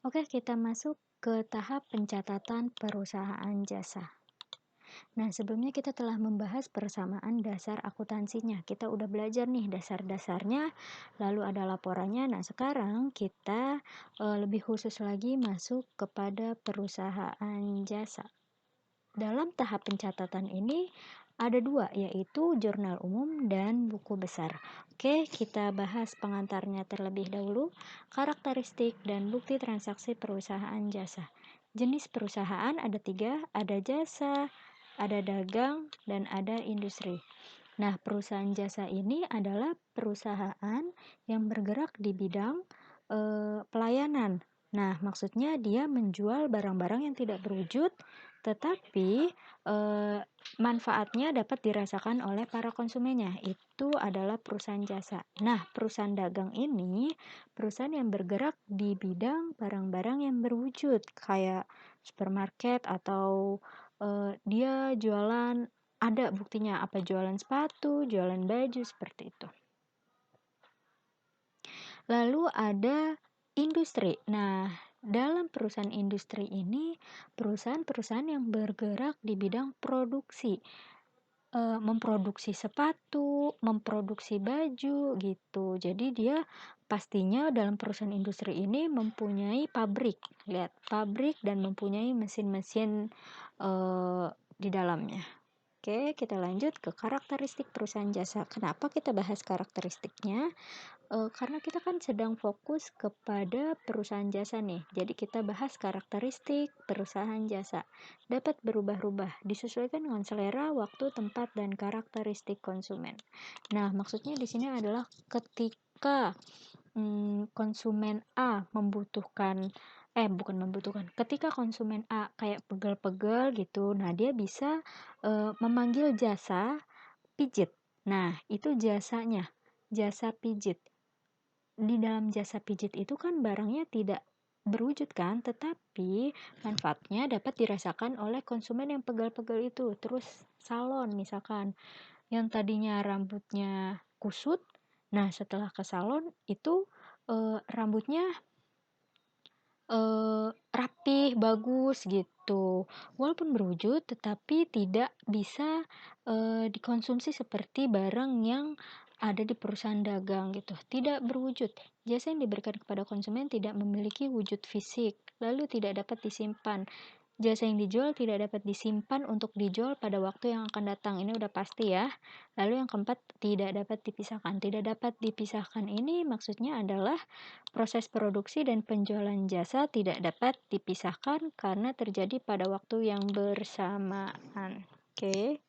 Oke, kita masuk ke tahap pencatatan perusahaan jasa. Nah, sebelumnya kita telah membahas persamaan dasar akuntansinya. Kita udah belajar nih dasar-dasarnya, lalu ada laporannya. Nah, sekarang kita lebih khusus lagi masuk kepada perusahaan jasa. Dalam tahap pencatatan ini ada dua, yaitu jurnal umum dan buku besar. Oke, kita bahas pengantarnya terlebih dahulu, karakteristik dan bukti transaksi perusahaan jasa. Jenis perusahaan ada tiga, ada jasa, ada dagang, dan ada industri. Nah, perusahaan jasa ini adalah perusahaan yang bergerak di bidang pelayanan. Nah, maksudnya dia menjual barang-barang yang tidak berwujud, tetapi manfaatnya dapat dirasakan oleh para konsumennya. Itu adalah perusahaan jasa. Nah, perusahaan dagang ini perusahaan yang bergerak di bidang barang-barang yang berwujud, kayak supermarket atau dia jualan, ada buktinya apa, jualan sepatu, jualan baju, seperti itu. Lalu ada industri. Nah, dalam perusahaan industri ini, perusahaan-perusahaan yang bergerak di bidang produksi, memproduksi sepatu, memproduksi baju, gitu. Jadi dia pastinya dalam perusahaan industri ini mempunyai pabrik, lihat, pabrik dan mempunyai mesin-mesin di dalamnya. Oke, kita lanjut ke karakteristik perusahaan jasa. Kenapa kita bahas karakteristiknya? Karena kita kan sedang fokus kepada perusahaan jasa nih. Jadi kita bahas karakteristik perusahaan jasa. Dapat berubah-ubah, disesuaikan dengan selera, waktu, tempat, dan karakteristik konsumen. Nah, maksudnya di sini adalah ketika konsumen A ketika konsumen A kayak pegel-pegel gitu, nah dia bisa memanggil jasa pijit. Nah, itu jasanya, jasa pijit. Di dalam jasa pijit itu kan barangnya tidak berwujud kan, tetapi manfaatnya dapat dirasakan oleh konsumen yang pegel-pegel itu. Terus salon misalkan, yang tadinya rambutnya kusut, nah setelah ke salon itu rambutnya rapih, bagus gitu. Walaupun berwujud, tetapi tidak bisa dikonsumsi seperti barang yang ada di perusahaan dagang gitu. Tidak berwujud. Jasa yang diberikan kepada konsumen tidak memiliki wujud fisik, lalu tidak dapat disimpan. Jasa yang dijual tidak dapat disimpan untuk dijual pada waktu yang akan datang. Ini udah pasti ya. Lalu yang keempat, tidak dapat dipisahkan. Tidak dapat dipisahkan ini maksudnya adalah proses produksi dan penjualan jasa tidak dapat dipisahkan karena terjadi pada waktu yang bersamaan. Oke.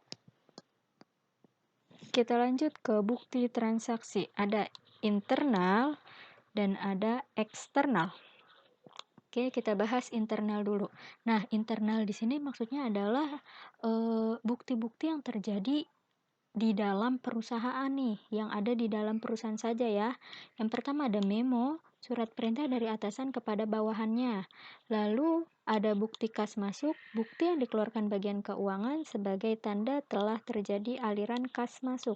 Kita lanjut ke bukti transaksi. Ada internal dan ada eksternal. Oke, kita bahas internal dulu. Nah, internal di sini maksudnya adalah bukti-bukti yang terjadi di dalam perusahaan nih, yang ada di dalam perusahaan saja ya. Yang pertama ada memo, surat perintah dari atasan kepada bawahannya. Lalu ada bukti kas masuk, bukti yang dikeluarkan bagian keuangan sebagai tanda telah terjadi aliran kas masuk.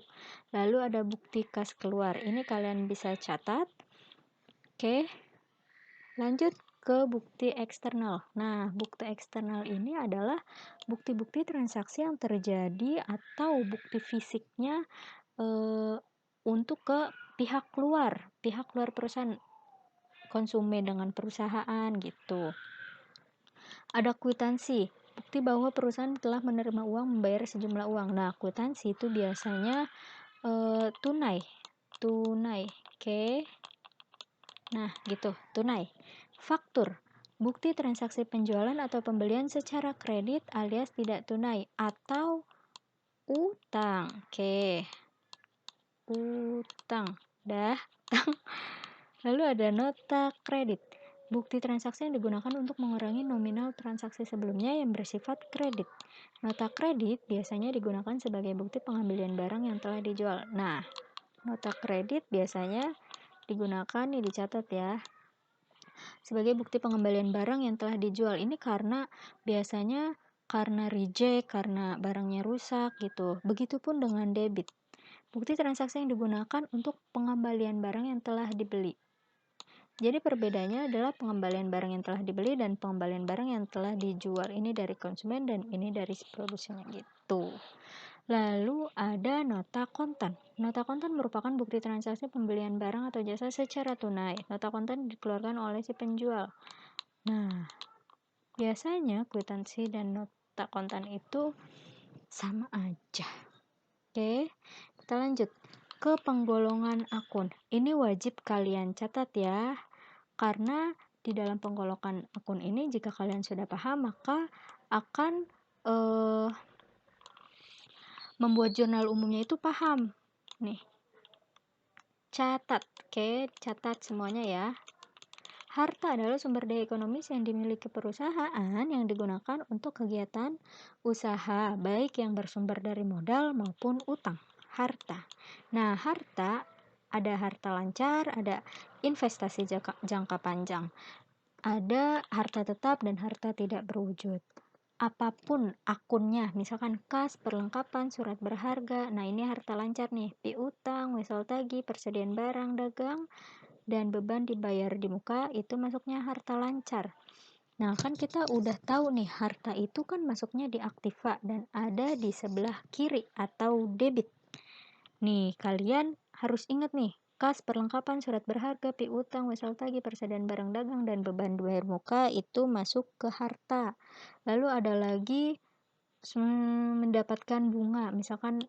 Lalu ada bukti kas keluar. Ini kalian bisa catat. Oke. Lanjut ke bukti eksternal. Nah, bukti eksternal ini adalah bukti-bukti transaksi yang terjadi atau bukti fisiknya untuk ke pihak luar perusahaan, konsumen dengan perusahaan gitu. Ada kwitansi, bukti bahwa perusahaan telah menerima uang, membayar sejumlah uang. Nah, kwitansi itu biasanya tunai. Oke. Nah, gitu, tunai. Faktur, bukti transaksi penjualan atau pembelian secara kredit alias tidak tunai atau utang. Oke. Utang. Dah. Lalu ada nota kredit. Bukti transaksi yang digunakan untuk mengurangi nominal transaksi sebelumnya yang bersifat kredit. Nota kredit biasanya digunakan sebagai bukti pengembalian barang yang telah dijual. Nah, nota kredit biasanya digunakan, nih dicatat ya, sebagai bukti pengembalian barang yang telah dijual. Ini karena biasanya karena reject, karena barangnya rusak gitu. Begitupun dengan debit. Bukti transaksi yang digunakan untuk pengembalian barang yang telah dibeli. Jadi perbedaannya adalah pengembalian barang yang telah dibeli dan pengembalian barang yang telah dijual. Ini dari konsumen dan ini dari si produsennya gitu. Lalu ada nota kontan. Nota kontan merupakan bukti transaksi pembelian barang atau jasa secara tunai. Nota kontan dikeluarkan oleh si penjual. Nah, biasanya kwitansi dan nota kontan itu sama aja. Oke, kita lanjut ke penggolongan akun. Ini wajib kalian catat ya. Karena di dalam penggolongan akun ini jika kalian sudah paham maka akan membuat jurnal umumnya itu paham. Nih. Catat. Oke, catat semuanya ya. Harta adalah sumber daya ekonomis yang dimiliki perusahaan yang digunakan untuk kegiatan usaha, baik yang bersumber dari modal maupun utang. Harta. Nah, harta ada harta lancar, ada investasi jangka panjang. Ada harta tetap dan harta tidak berwujud. Apapun akunnya, misalkan kas, perlengkapan, surat berharga. Nah, ini harta lancar nih, piutang, wesel tagih, persediaan barang dagang, dan beban dibayar di muka, itu masuknya harta lancar. Nah, kan kita udah tahu nih, harta itu kan masuknya di aktiva dan ada di sebelah kiri atau debit. Nih, kalian harus ingat nih, kas, perlengkapan, surat berharga, piutang, wesel tagih, persediaan barang dagang, dan beban bayar muka itu masuk ke harta. Lalu ada lagi mendapatkan bunga, misalkan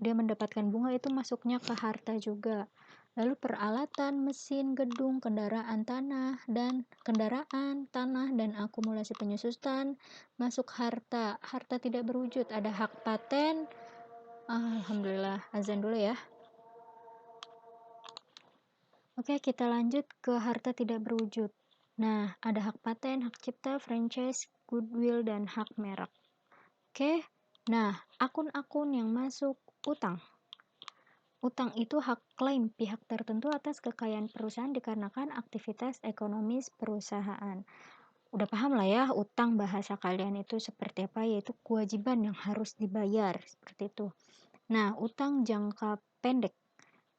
dia mendapatkan bunga itu masuknya ke harta juga. Lalu peralatan, mesin, gedung, kendaraan, tanah, dan akumulasi penyusutan masuk harta. Harta tidak berwujud, ada hak paten. Alhamdulillah, azan dulu ya. Oke, kita lanjut ke harta tidak berwujud. Nah, ada hak paten, hak cipta, franchise, goodwill, dan hak merek. Oke, nah akun-akun yang masuk utang. Utang itu hak klaim pihak tertentu atas kekayaan perusahaan dikarenakan aktivitas ekonomis perusahaan. Udah paham lah ya, utang bahasa kalian itu seperti apa, yaitu kewajiban yang harus dibayar, seperti itu. Nah, utang jangka pendek.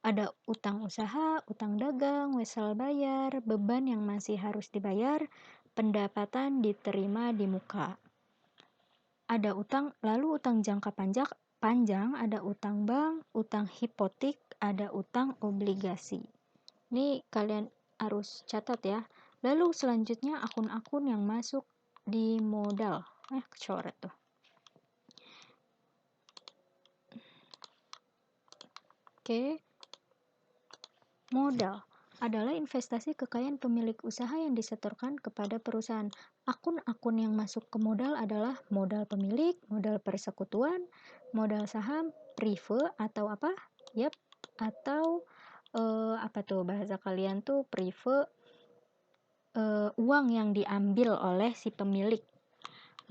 Ada utang usaha, utang dagang, wesel bayar, beban yang masih harus dibayar, pendapatan diterima di muka. Ada utang, lalu utang jangka panjang, ada utang bank, utang hipotek, ada utang obligasi. Ini kalian harus catat ya. Lalu selanjutnya akun-akun yang masuk di modal. Kecoret tuh. Oke. Modal adalah investasi kekayaan pemilik usaha yang disetorkan kepada perusahaan. Akun-akun yang masuk ke modal adalah modal pemilik, modal persekutuan, modal saham, prive atau apa? Yap, atau apa tuh bahasa kalian tuh prive, uang yang diambil oleh si pemilik,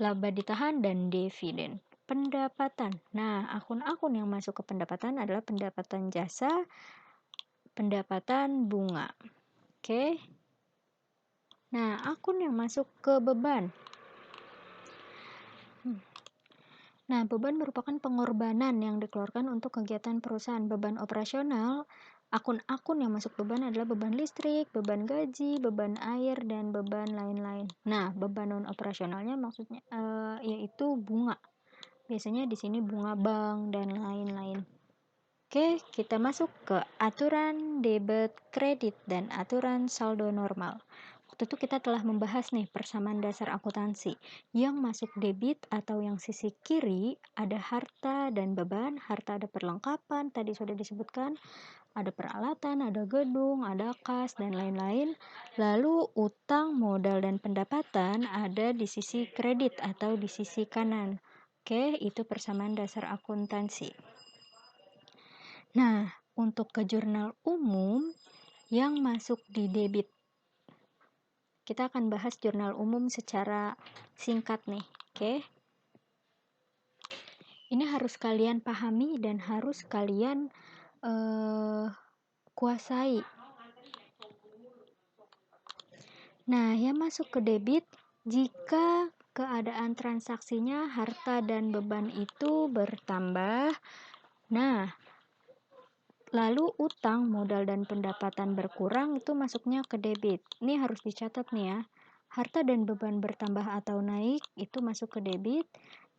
laba ditahan, dan dividen. Pendapatan. Nah, akun-akun yang masuk ke pendapatan adalah pendapatan jasa, pendapatan bunga. Oke. Nah, akun yang masuk ke beban. Nah, beban merupakan pengorbanan yang dikeluarkan untuk kegiatan perusahaan. Beban operasional, akun-akun yang masuk beban adalah beban listrik, beban gaji, beban air, dan beban lain-lain. Nah, beban non operasionalnya maksudnya yaitu bunga. Biasanya di sini bunga bank dan lain-lain. Oke, kita masuk ke aturan debit kredit dan aturan saldo normal. Waktu itu kita telah membahas nih persamaan dasar akuntansi. Yang masuk debit atau yang sisi kiri ada harta dan beban. Harta ada perlengkapan, tadi sudah disebutkan. Ada peralatan, ada gedung, ada kas, dan lain-lain. Lalu utang, modal, dan pendapatan ada di sisi kredit atau di sisi kanan. Oke, itu persamaan dasar akuntansi. Nah, untuk ke jurnal umum yang masuk di debit. Kita akan bahas jurnal umum secara singkat nih, oke? Ini harus kalian pahami dan harus kalian kuasai. Nah, yang masuk ke debit jika keadaan transaksinya harta dan beban itu bertambah. Nah, Lalu utang, modal, dan pendapatan berkurang itu masuknya ke debit. Ini harus dicatat nih ya. Harta dan beban bertambah atau naik itu masuk ke debit,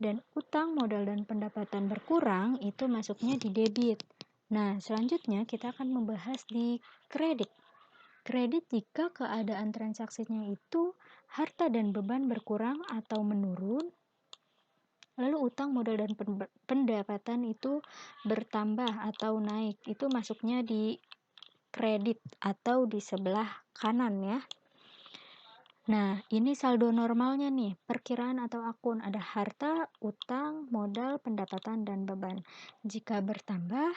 dan utang, modal, dan pendapatan berkurang itu masuknya di debit. Nah, selanjutnya kita akan membahas di kredit. Kredit jika keadaan transaksinya itu harta dan beban berkurang atau menurun, lalu utang, modal, dan pendapatan itu bertambah atau naik, itu masuknya di kredit atau di sebelah kanan ya. Nah, ini saldo normalnya nih, perkiraan atau akun. Ada harta, utang, modal, pendapatan, dan beban. Jika bertambah,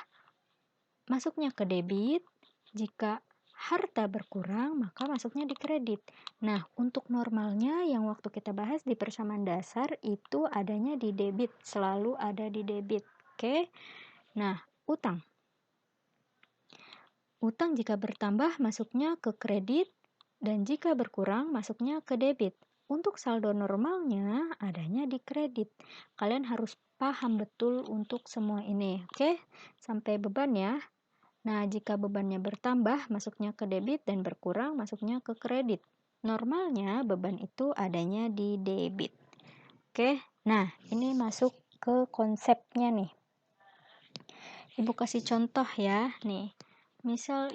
masuknya ke debit. Jika harta berkurang, maka masuknya di kredit. Nah, untuk normalnya yang waktu kita bahas di persamaan dasar itu adanya di debit, selalu ada di debit. Oke. Nah, utang. Utang jika bertambah masuknya ke kredit, dan jika berkurang masuknya ke debit. Untuk saldo normalnya adanya di kredit. Kalian harus paham betul untuk semua ini. Oke, sampai beban ya. Nah, jika bebannya bertambah, masuknya ke debit, dan berkurang, masuknya ke kredit. Normalnya, beban itu adanya di debit. Oke, nah ini masuk ke konsepnya nih. Ibu kasih contoh ya, nih. Misal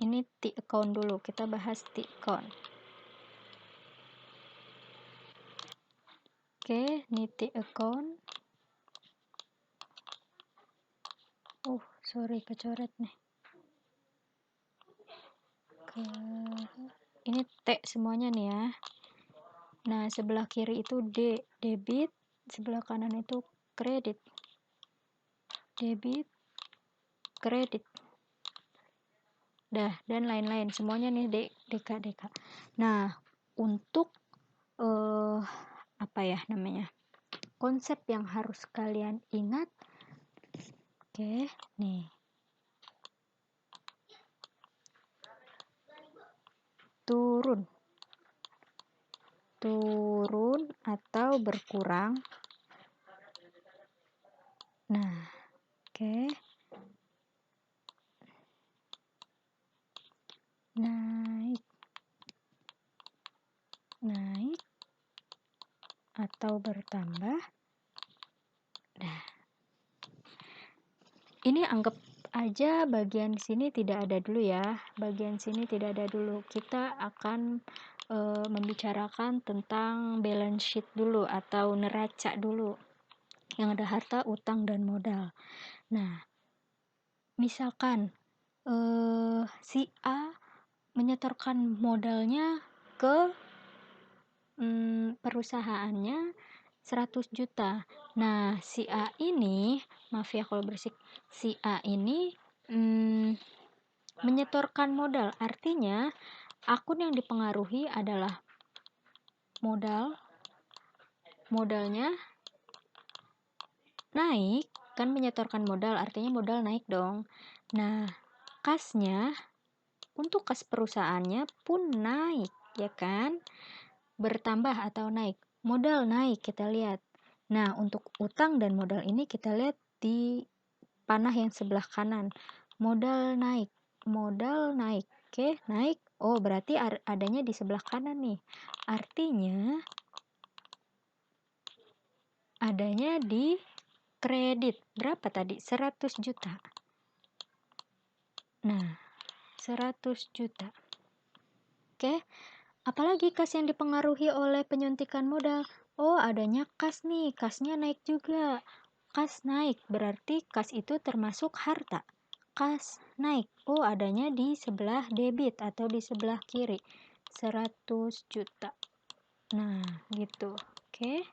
ini T-account dulu, kita bahas T-account. Oke, ini T-account. Sorry, kecoret nih. Ini T semuanya nih ya. Nah, sebelah kiri itu debit, sebelah kanan itu kredit. Debit, kredit. Dan lain-lain. Semuanya nih DK. Nah, untuk apa ya namanya? Konsep yang harus kalian ingat. Oke, nih. Turun atau berkurang. Nah, oke. Naik atau bertambah. Nah, ini anggap aja bagian sini tidak ada dulu ya. Bagian sini tidak ada dulu. Kita akan membicarakan tentang balance sheet dulu atau neraca dulu. Yang ada harta, utang, dan modal. Nah, misalkan si A menyetorkan modalnya ke perusahaannya 100 juta. Nah, si A ini, maaf ya kalau berisik, si A ini menyetorkan modal. Artinya, akun yang dipengaruhi adalah modalnya naik, kan menyetorkan modal, artinya modal naik dong. Nah, kasnya, untuk kas perusahaannya pun naik, ya kan? Bertambah atau naik. Modal naik, kita lihat. Nah, untuk utang dan modal ini kita lihat di panah yang sebelah kanan. Modal naik. Oke, naik. Oh, berarti adanya di sebelah kanan nih. Artinya adanya di kredit. Berapa tadi? 100 juta. Nah, 100 juta. Oke. Apalagi kas yang dipengaruhi oleh penyuntikan modal? Oh, adanya kas nih. Kasnya naik juga. Kas naik, berarti kas itu termasuk harta. Kas naik. Oh, adanya di sebelah debit atau di sebelah kiri. 100 juta. Nah, gitu. Oke.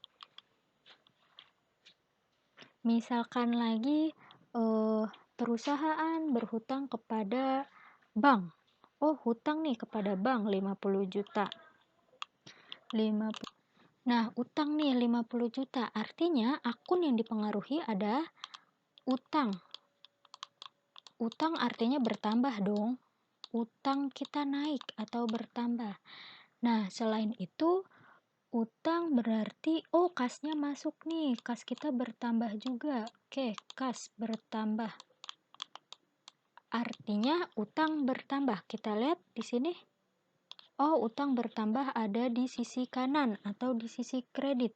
Misalkan lagi perusahaan berhutang kepada bank. Oh, hutang nih kepada bank 50 juta. Nah, utang nih 50 juta. Artinya akun yang dipengaruhi ada utang. Utang artinya bertambah dong. Utang kita naik atau bertambah. Nah, selain itu utang berarti kasnya masuk nih. Kas kita bertambah juga. Oke, kas bertambah. artinya utang bertambah. Kita lihat di sini. Oh, utang bertambah ada di sisi kanan atau di sisi kredit.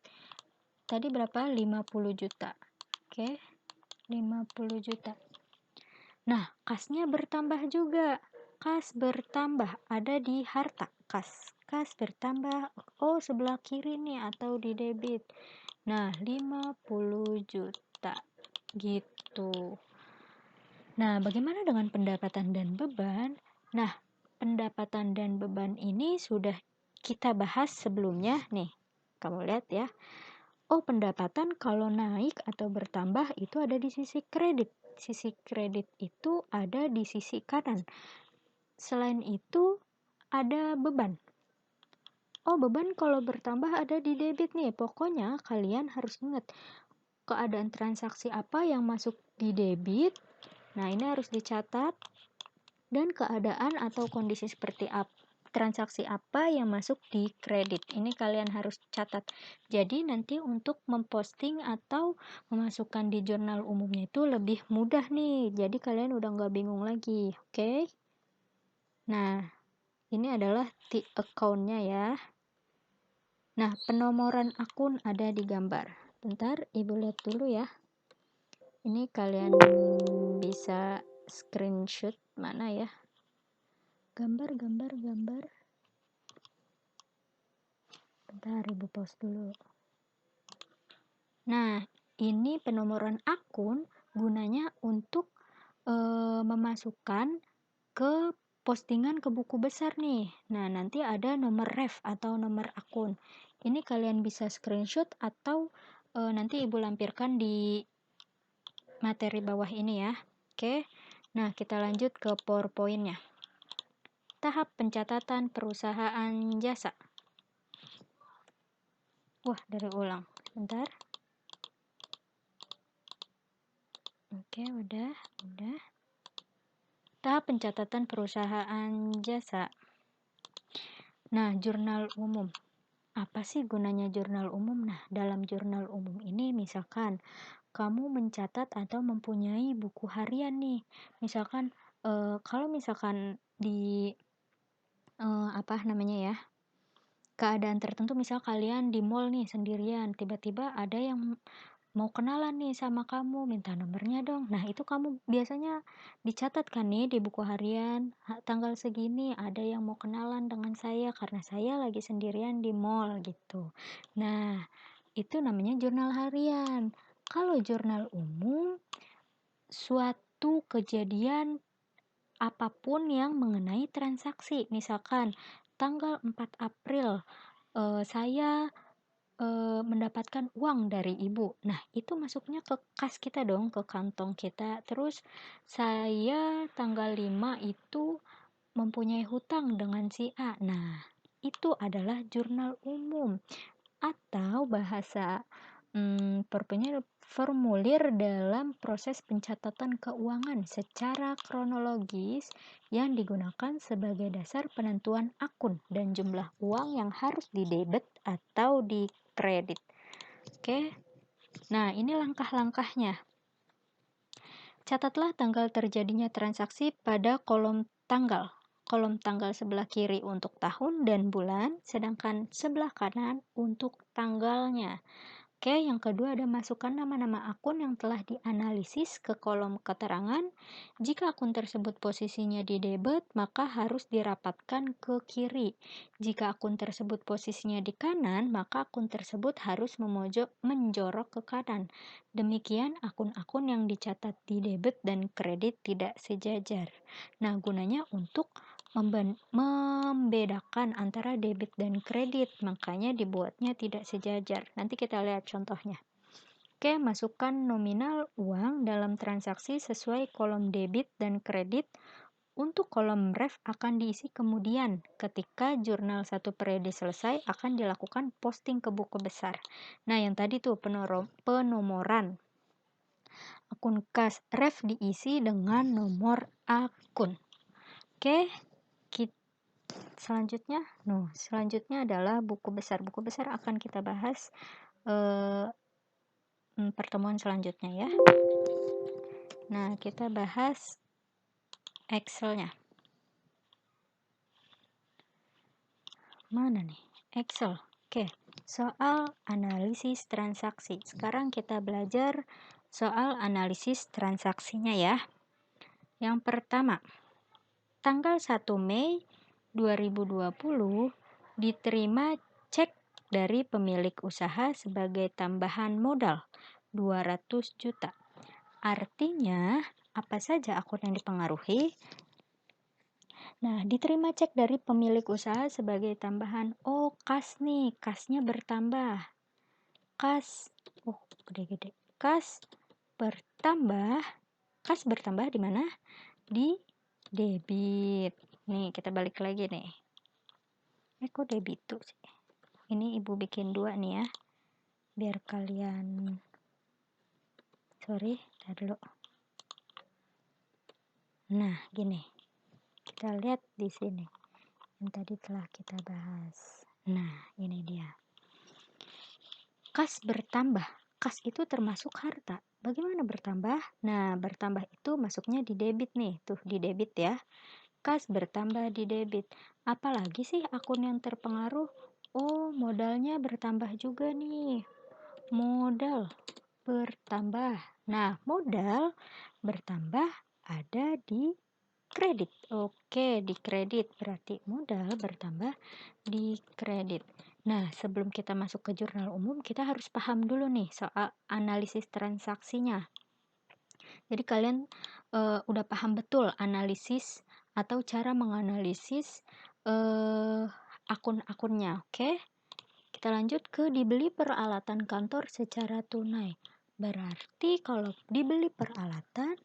Tadi berapa? 50 juta. Oke, 50 juta. Nah, kasnya bertambah juga. Kas bertambah ada di harta. Kas bertambah. Oh, sebelah kiri nih atau di debit. Nah, 50 juta. Gitu. Nah, bagaimana dengan pendapatan dan beban? Nah, pendapatan dan beban ini sudah kita bahas sebelumnya nih. Kamu lihat ya. Oh, pendapatan kalau naik atau bertambah itu ada di sisi kredit. Sisi kredit itu ada di sisi kanan. Selain itu, ada beban. Oh, beban kalau bertambah ada di debit nih. Pokoknya kalian harus ingat keadaan transaksi apa yang masuk di debit. Nah, ini harus dicatat. Dan keadaan atau kondisi seperti apa, transaksi apa yang masuk di kredit. Ini kalian harus catat. Jadi nanti untuk memposting atau memasukkan di jurnal umumnya itu lebih mudah nih. Jadi kalian udah nggak bingung lagi. Oke? Nah, ini adalah the account-nya ya. Nah, penomoran akun ada di gambar. Bentar, Ibu lihat dulu ya. Ini kalian bisa screenshot mana ya? Gambar. Bentar, Ibu pause dulu. Nah, ini penomoran akun gunanya untuk memasukkan ke postingan ke buku besar nih. Nah, nanti ada nomor ref atau nomor akun. Ini kalian bisa screenshot atau nanti Ibu lampirkan di materi bawah ini ya. Oke. Nah, kita lanjut ke PowerPoint-nya. Tahap pencatatan perusahaan jasa. Wah, dari ulang. Bentar. Oke, udah. Tahap pencatatan perusahaan jasa. Nah, jurnal umum. Apa sih gunanya jurnal umum? Nah, dalam jurnal umum ini misalkan kamu mencatat atau mempunyai buku harian nih. Misalkan kalau misalkan di apa namanya ya? Keadaan tertentu, misal kalian di mall nih sendirian, tiba-tiba ada yang mau kenalan nih sama kamu, minta nomornya dong. Nah, itu kamu biasanya dicatat kan nih di buku harian, tanggal segini ada yang mau kenalan dengan saya karena saya lagi sendirian di mall gitu. Nah, itu namanya jurnal harian. Kalau jurnal umum, suatu kejadian apapun yang mengenai transaksi. Misalkan tanggal 4 April saya mendapatkan uang dari ibu. Nah, itu masuknya ke kas kita dong, ke kantong kita. Terus saya tanggal 5 itu mempunyai hutang dengan si A. Nah, itu adalah jurnal umum atau bahasa formulir dalam proses pencatatan keuangan secara kronologis yang digunakan sebagai dasar penentuan akun dan jumlah uang yang harus didebet atau dikredit. Oke. Nah, ini langkah-langkahnya. Catatlah tanggal terjadinya transaksi pada kolom tanggal. Kolom tanggal sebelah kiri untuk tahun dan bulan, sedangkan sebelah kanan untuk tanggalnya. Oke, yang kedua ada masukkan nama-nama akun yang telah dianalisis ke kolom keterangan. Jika akun tersebut posisinya di debit, maka harus dirapatkan ke kiri. Jika akun tersebut posisinya di kanan, maka akun tersebut harus menjorok ke kanan. Demikian akun-akun yang dicatat di debit dan kredit tidak sejajar. Nah, gunanya untuk membedakan antara debit dan kredit, makanya dibuatnya tidak sejajar. Nanti kita lihat contohnya. Oke, masukkan nominal uang dalam transaksi sesuai kolom debit dan kredit. Untuk kolom ref akan diisi kemudian. Ketika jurnal 1 periode selesai, akan dilakukan posting ke buku besar. Nah, yang tadi tuh penomoran akun kas, ref diisi dengan nomor akun. Oke, selanjutnya adalah buku besar. Buku besar akan kita bahas pertemuan selanjutnya ya. Nah, kita bahas Excelnya. Mana nih? Excel. Oke, soal analisis transaksi. Sekarang kita belajar soal analisis transaksinya ya. Yang pertama, tanggal 1 Mei 2020 diterima cek dari pemilik usaha sebagai tambahan modal 200 juta. Artinya, apa saja akun yang dipengaruhi? Nah, diterima cek dari pemilik usaha sebagai tambahan. Oh, kas nih, kasnya bertambah. Kas, oh gede-gede. Kas bertambah di mana? Di debit. Nih, kita balik lagi nih. Kok debit tuh sih? Ini ibu bikin 2 nih ya. Biar kalian, sorry, tar dulu. Nah, gini. Kita lihat di sini. Yang tadi telah kita bahas. Nah, ini dia. Kas bertambah. Kas itu termasuk harta. Bagaimana bertambah? Nah, bertambah itu masuknya di debit nih. Tuh, di debit ya. Kas bertambah di debit. Apalagi sih akun yang terpengaruh? Oh, modalnya bertambah juga nih. Modal bertambah. Nah, modal bertambah ada di kredit. Oke, di kredit. Berarti modal bertambah di kredit. Nah, sebelum kita masuk ke jurnal umum, kita harus paham dulu nih soal analisis transaksinya. Jadi kalian udah paham betul analisis atau cara menganalisis akun-akunnya, oke? Kita lanjut ke dibeli peralatan kantor secara tunai. Berarti kalau dibeli peralatan,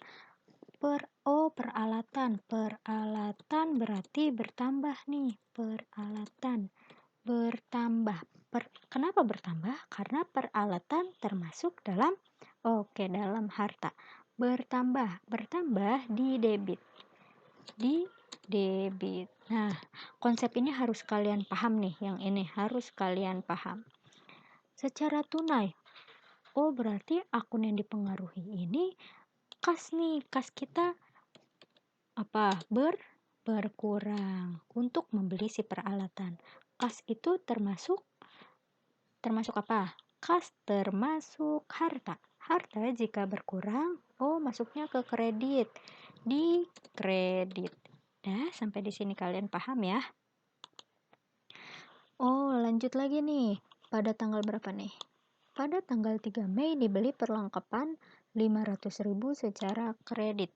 peralatan berarti bertambah nih, peralatan bertambah. Kenapa bertambah? Karena peralatan termasuk dalam dalam harta. Bertambah di debit. Nah, konsep ini harus kalian paham nih, yang ini harus kalian paham. Secara tunai. Oh, berarti akun yang dipengaruhi ini kas nih, kas kita berkurang untuk membeli si peralatan. Kas itu termasuk apa? Kas termasuk harta. Harta jika berkurang, masuknya ke kredit. Di kredit. Nah, sampai di sini kalian paham ya? Oh, lanjut lagi nih. Pada tanggal berapa nih? Pada tanggal 3 Mei dibeli perlengkapan 500.000 secara kredit.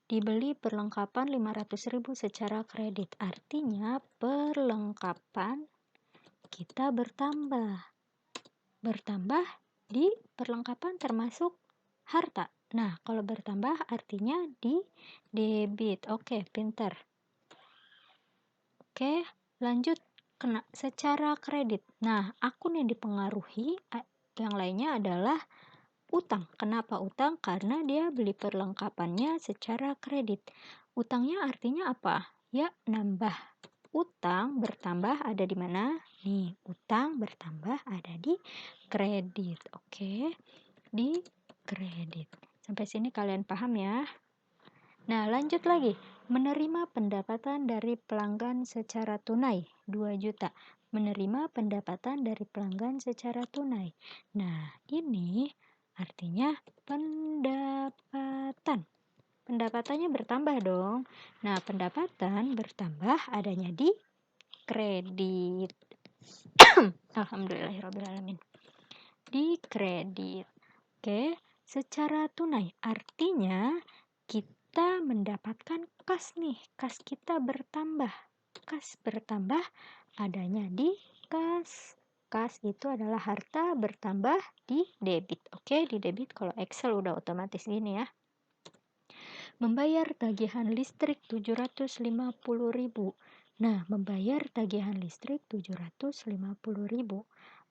Dibeli perlengkapan 500.000 secara kredit. Artinya perlengkapan kita bertambah. Bertambah di perlengkapan termasuk harta. Nah, kalau bertambah artinya di debit. Oke, pinter. Oke, lanjut secara kredit. Nah, akun yang dipengaruhi yang lainnya adalah utang. Kenapa utang? Karena dia beli perlengkapannya secara kredit. Utangnya artinya apa? Ya, nambah. Utang bertambah ada di mana? Nih, utang bertambah ada di kredit. Oke, di kredit. Sampai sini kalian paham ya? Nah, lanjut lagi. Menerima pendapatan dari pelanggan secara tunai 2 juta. Menerima pendapatan dari pelanggan secara tunai. Nah, ini artinya pendapatan. Pendapatannya bertambah dong. Nah, pendapatan bertambah adanya di kredit. Alhamdulillahirrahmanirrahim. Di kredit. Oke, secara tunai artinya kita mendapatkan kas nih. Kas kita bertambah. Kas bertambah adanya di kas. Kas itu adalah harta bertambah di debit. Oke, di debit kalau Excel udah otomatis gini ya. Membayar tagihan listrik 750.000. Nah, membayar tagihan listrik 750.000.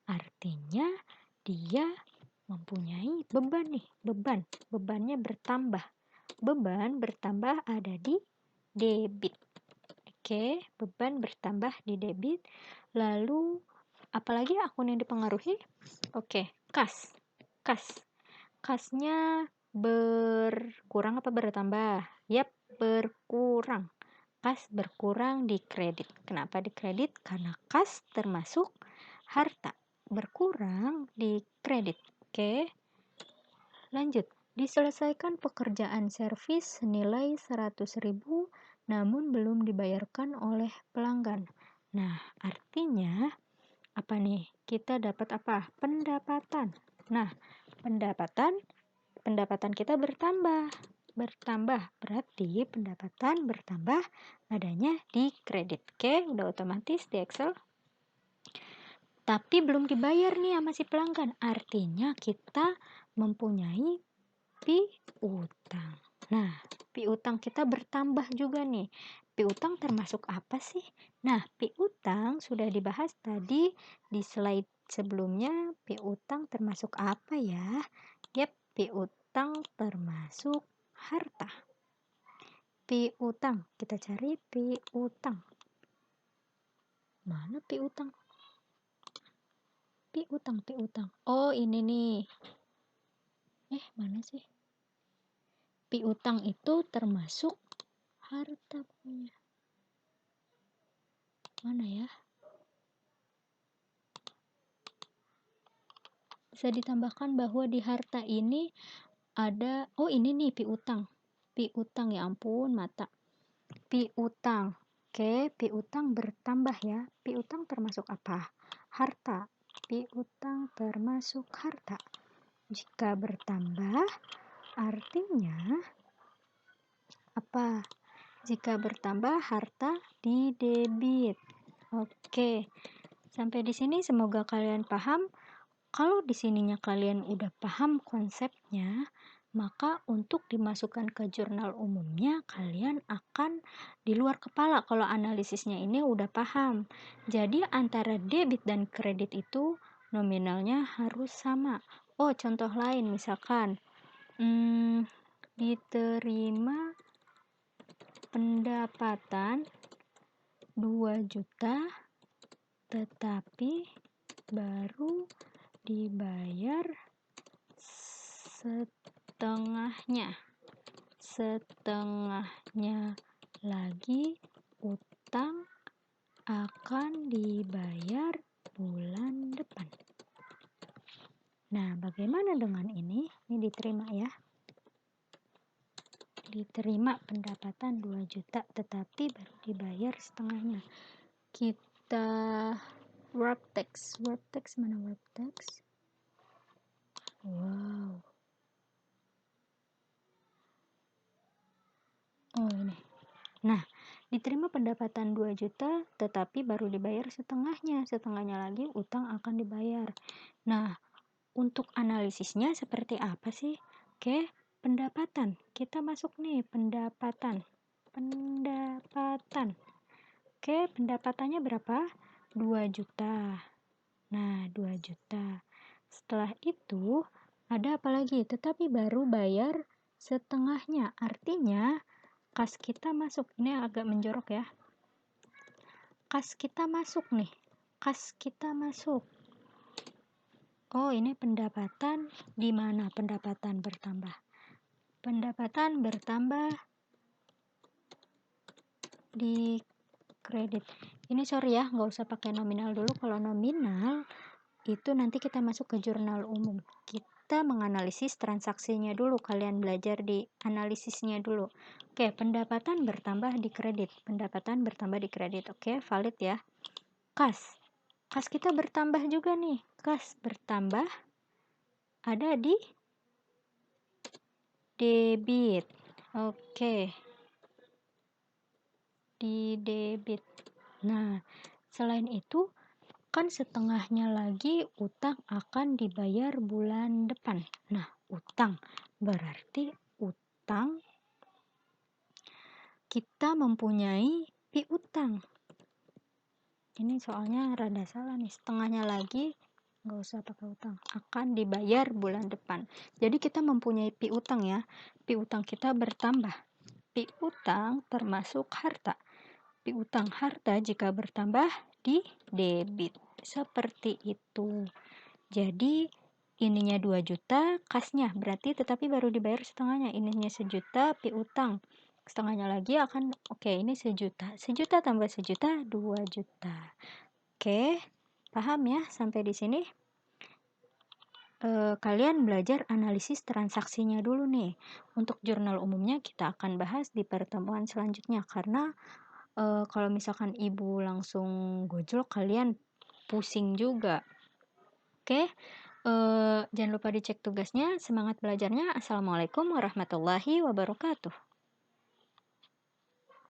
Artinya dia mempunyai beban nih, bebannya bertambah. Beban bertambah ada di debit. Oke, beban bertambah di debit. Lalu apalagi akun yang dipengaruhi? Oke, kas. Kasnya berkurang apa bertambah? Yap, berkurang. Kas berkurang di kredit. Kenapa di kredit? Karena kas termasuk harta. Berkurang di kredit. Oke. Lanjut. Diselesaikan pekerjaan servis senilai 100.000 namun belum dibayarkan oleh pelanggan. Nah, artinya apa nih? Kita dapat apa? Pendapatan. Nah, pendapatan kita bertambah. Berarti pendapatan bertambah adanya di kredit. Oke, udah otomatis di Excel. Tapi belum dibayar nih sama si pelanggan. Artinya kita mempunyai piutang. Nah, piutang kita bertambah juga nih. Piutang termasuk apa sih? Nah, piutang sudah dibahas tadi di slide sebelumnya. Piutang termasuk apa ya? Yap, piutang termasuk harta. Piutang, kita cari piutang. Mana piutang? Piutang. Oh, ini nih. Mana sih? Piutang itu termasuk harta punya. Mana ya? Bisa ditambahkan bahwa di harta ini ada, oh ini nih piutang. Piutang, ya ampun mata. Piutang. Oke, piutang bertambah ya. Piutang termasuk apa? Harta. Piutang termasuk harta. Jika bertambah, artinya apa? Jika bertambah, harta di debit. Oke, sampai di sini semoga kalian paham. Kalau di sininya kalian udah paham konsepnya, maka untuk dimasukkan ke jurnal umumnya kalian akan di luar kepala kalau analisisnya ini udah paham. Jadi antara debit dan kredit itu nominalnya harus sama. Oh, contoh lain misalkan diterima pendapatan 2 juta tetapi baru dibayar setengahnya lagi, utang akan dibayar bulan depan. Nah, bagaimana dengan ini? Ini diterima ya. Diterima pendapatan 2 juta tetapi baru dibayar setengahnya. Kita wrap text mana wrap text? Wow. Oh, ini. Nah, diterima pendapatan 2 juta tetapi baru dibayar setengahnya. Setengahnya lagi utang akan dibayar. Nah, untuk analisisnya seperti apa sih? Oke, pendapatan. Kita masuk nih pendapatan. Oke, pendapatannya berapa? 2 juta. Nah, 2 juta. Setelah itu, ada apa lagi? Tetapi baru bayar setengahnya. Artinya, kas kita masuk. Ini agak menjorok ya. Kas kita masuk nih. Kas kita masuk. Oh, ini pendapatan. Di mana pendapatan bertambah? Pendapatan bertambah di kredit. Ini sorry ya, nggak usah pakai nominal dulu. Kalau nominal itu nanti kita masuk ke jurnal umum. Kita menganalisis transaksinya dulu. Kalian belajar di analisisnya dulu. Oke, pendapatan bertambah di kredit. Pendapatan bertambah di kredit. Oke, valid ya. Kas. Kas kita bertambah juga nih. Kas bertambah ada di debit. Oke. Di debit. Nah, selain itu kan setengahnya lagi utang akan dibayar bulan depan. Nah, utang berarti utang kita mempunyai piutang. Ini soalnya rada salah nih, setengahnya lagi nggak usah pakai utang, akan dibayar bulan depan. Jadi kita mempunyai piutang ya. Piutang kita bertambah. Piutang termasuk harta. Piutang harta jika bertambah di debit. Seperti itu. Jadi ininya 2 juta, kasnya berarti tetapi baru dibayar setengahnya. Ininya 1 juta piutang. setengahnya lagi akan oke, ini 1.000.000. 1.000.000 tambah 1.000.000, 2.000.000. Oke, paham ya sampai di sini? Kalian belajar analisis transaksinya dulu nih. Untuk jurnal umumnya kita akan bahas di pertemuan selanjutnya karena kalau misalkan ibu langsung gojlok kalian pusing juga. Oke, jangan lupa dicek tugasnya. Semangat belajarnya. Assalamualaikum warahmatullahi wabarakatuh.